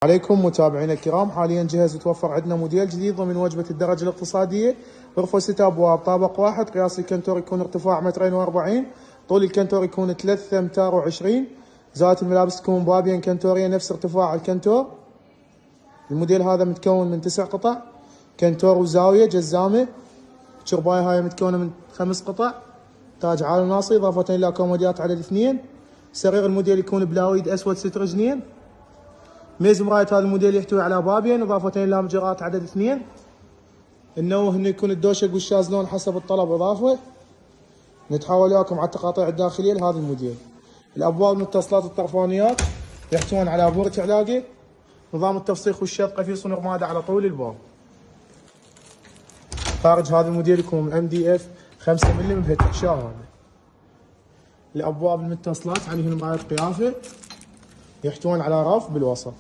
عليكم متابعينا الكرام، حاليا جهز وتوفر عندنا موديل جديد ضمن وجبة الدرجة الاقتصادية. غرفة 6 أبواب، طابق واحد، قياس الكنتور يكون ارتفاع 2.40 متر، طول الكنتور يكون 3 أمتار و20، زاوية الملابس تكون بابين كنتورية نفس ارتفاع الكنتور. الموديل هذا متكون من 9 قطع، كنتور وزاوية جزامة. الشرباية هاي متكونة من 5 قطع، تاج عالي ناصي، إضافة إلى كوموديات عدد 2. سرير الموديل يكون بلاويد أسود 6 رجلين. ميز مراية هذا الموديل يحتوي على بابين إضافة إلى مجرات عدد 2. ننوه إنه يكون الدوشق والشازلون حسب الطلب إضافة. نتحول وياكم على التقاطيع الداخلية لهذا الموديل. الأبواب متصلات الطرفانيات يحتوون على بورة علاقة. نظام التفسيخ والشبكة في صنع مادة على طول الباب. خارج هذا الموديل يكون من MDF 5 ملم بهالتحشاء هذا. الأبواب المتصلات عليهم مراية قيافة يحتوون على رف بالوسط.